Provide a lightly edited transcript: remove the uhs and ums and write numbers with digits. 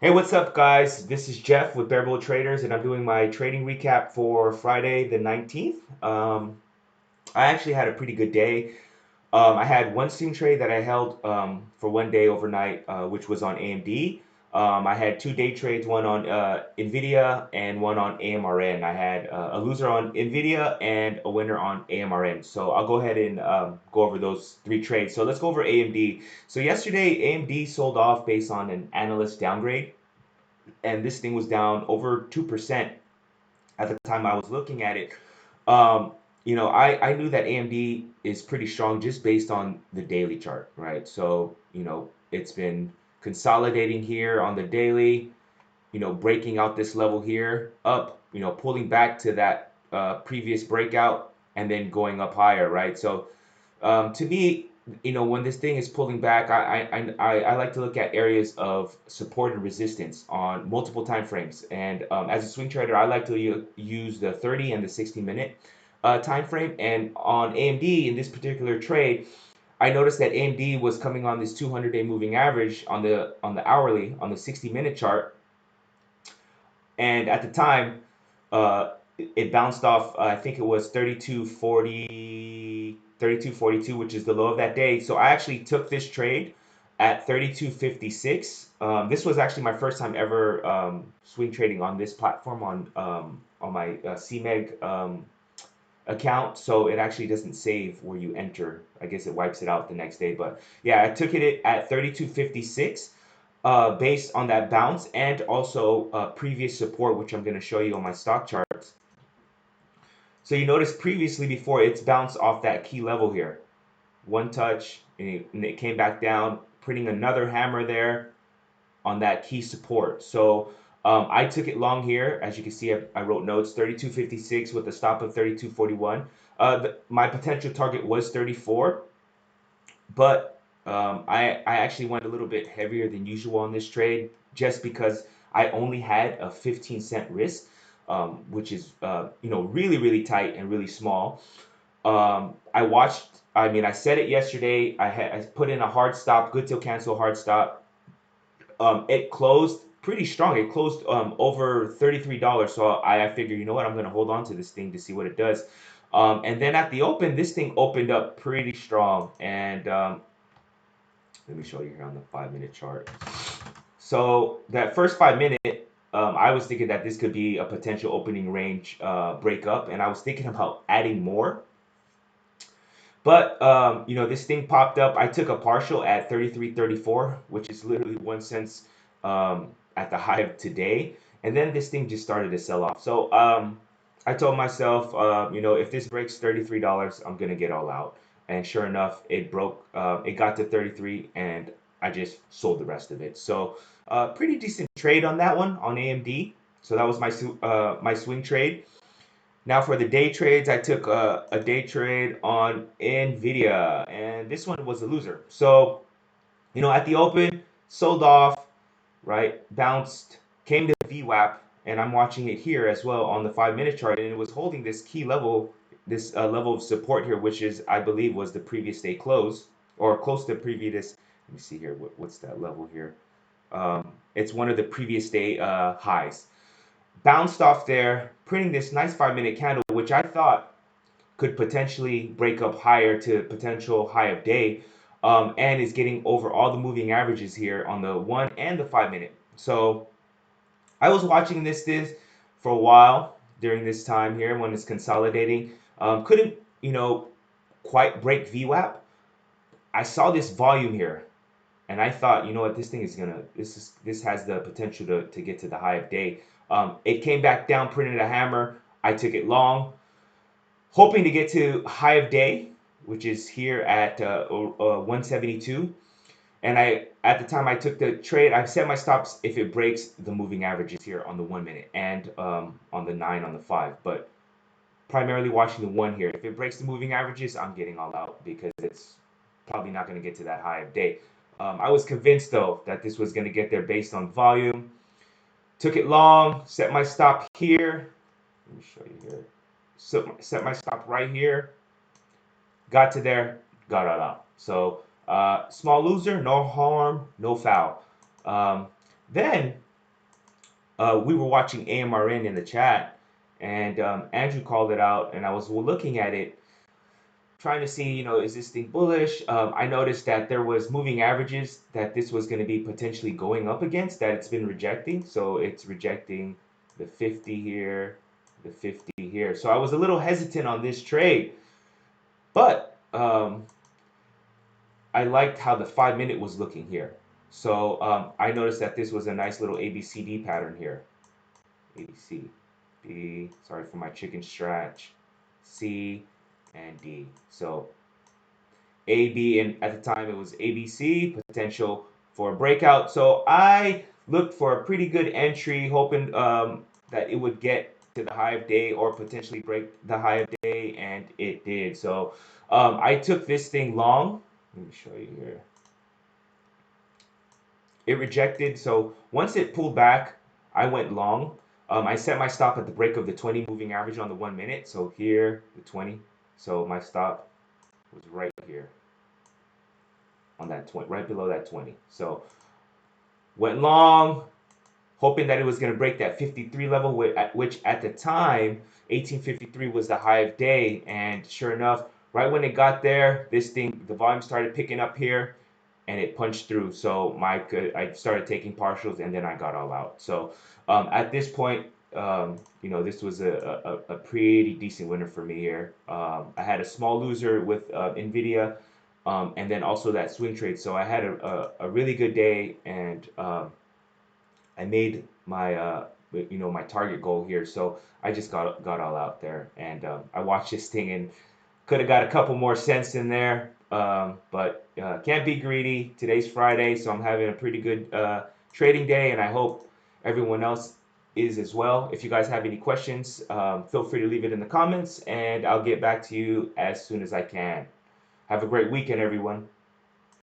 Hey, what's up, guys? This is Jeff with Bear Bull Traders, and I'm doing my trading recap for Friday the 19th. I actually had a pretty good day. I had one swing trade that I held for one day overnight, which was on AMD. I had two day trades, one on NVIDIA and one on AMRN. I had a loser on NVIDIA and a winner on AMRN. So I'll go ahead and go over those three trades. So let's go over AMD. So yesterday, AMD sold off based on an analyst downgrade, and this thing was down over 2% at the time I was looking at it. Um, I knew that AMD is pretty strong just based on the daily chart, right? So, it's been consolidating here on the daily, breaking out this level here, up, pulling back to that previous breakout and then going up higher, right? So to me, when this thing is pulling back, I like to look at areas of support and resistance on multiple time frames. And as a swing trader, I like to use the 30 and the 60-minute time frame. And on AMD in this particular trade, I noticed that AMD was coming on this 200-day moving average on the hourly on the 60-minute chart, and at the time, it bounced off. I think it was 32.40, 32.42, which is the low of that day. So I actually took this trade at 32.56. This was actually my first time ever swing trading on this platform on my CMEG account. So it actually doesn't save where you enter. I guess it wipes it out the next day. But yeah, I took it at 32.56 based on that bounce and also previous support, which I'm going to show you on my stock charts. So you notice previously before it's bounced off that key level here. One touch, and it came back down, putting another hammer there on that key support. So I took it long here. As you can see, I wrote notes 32.56 with a stop of 32.41. My potential target was 34, but I actually went a little bit heavier than usual on this trade just because I only had a 15-cent risk, which is really really tight and really small. I watched. I mean, I said it yesterday. I put in a hard stop, good till cancel hard stop. It closed pretty strong. It closed over $33. So I figured, you know what, I'm gonna hold on to this thing to see what it does. And then at the open, this thing opened up pretty strong, and let me show you here on the 5-minute chart. So that first 5 minute, I was thinking that this could be a potential opening range breakup, and I was thinking about adding more. But this thing popped up. I took a partial at 33.34, which is literally 1 cent at the high of today, and then this thing just started to sell off. So I told myself, if this breaks $33, I'm gonna get all out. And sure enough, it broke. It got to 33, and I just sold the rest of it. So pretty decent trade on that one on AMD. So that was my swing trade. Now for the day trades, I took a day trade on Nvidia, and this one was a loser. So at the open, sold off, right? Bounced, came to VWAP, and I'm watching it here as well on the 5-minute chart, and it was holding this key level, this level of support here, which is, I believe, was the previous day close or close to previous. Let me see here. What's that level here? It's one of the previous day highs. Bounced off there, printing this nice 5-minute candle, which I thought could potentially break up higher to potential high of day, and is getting over all the moving averages here on the 1 and the 5-minute. So I was watching this for a while during this time here when it's consolidating. Couldn't quite break VWAP. I saw this volume here, and I thought, you know what, this thing is gonna this has the potential to get to the high of day. It came back down, printed a hammer. I took it long, hoping to get to high of day, which is here at 172. And at the time I took the trade, I set my stops if it breaks the moving averages here on the 1 minute and on the 9 on the 5. But primarily watching the one here. If it breaks the moving averages, I'm getting all out because it's probably not going to get to that high of day. I was convinced though that this was going to get there based on volume. Took it long, set my stop here. Let me show you here. Set my stop right here. Got to there, got all out. So small loser, no harm, no foul. Um, then we were watching AMRN in the chat, and Andrew called it out, and I was looking at it, trying to see, is this thing bullish? I noticed that there was moving averages that this was going to be potentially going up against, that it's been rejecting. So it's rejecting the 50 here, the 50 here. So I was a little hesitant on this trade, but I liked how the 5 minute was looking here. So I noticed that this was a nice little ABCD pattern here. ABC, B, sorry for my chicken scratch, C, and D. So A, B, and at the time it was ABC, potential for a breakout. So I looked for a pretty good entry, hoping that it would get to the high of day or potentially break the high of day, and it did. So I took this thing long. Let me show you here. It rejected. So once it pulled back, I went long. I set my stop at the break of the 20 moving average on the 1 minute. So here, the 20. So my stop was right here on that 20, right below that 20. So went long, hoping that it was going to break that 53 level, which at the time, 1853 was the high of day. And sure enough, right when it got there, this thing, the volume started picking up here, and it punched through. So I started taking partials, and then I got all out. So at this point, this was a pretty decent winner for me here. I had a small loser with Nvidia, and then also that swing trade. So I had a really good day, and I made my my target goal here. So I just got all out there, and I watched this thing and could have got a couple more cents in there, but can't be greedy. Today's Friday, so I'm having a pretty good trading day, and I hope everyone else is as well. If you guys have any questions, feel free to leave it in the comments, and I'll get back to you as soon as I can. Have a great weekend, everyone.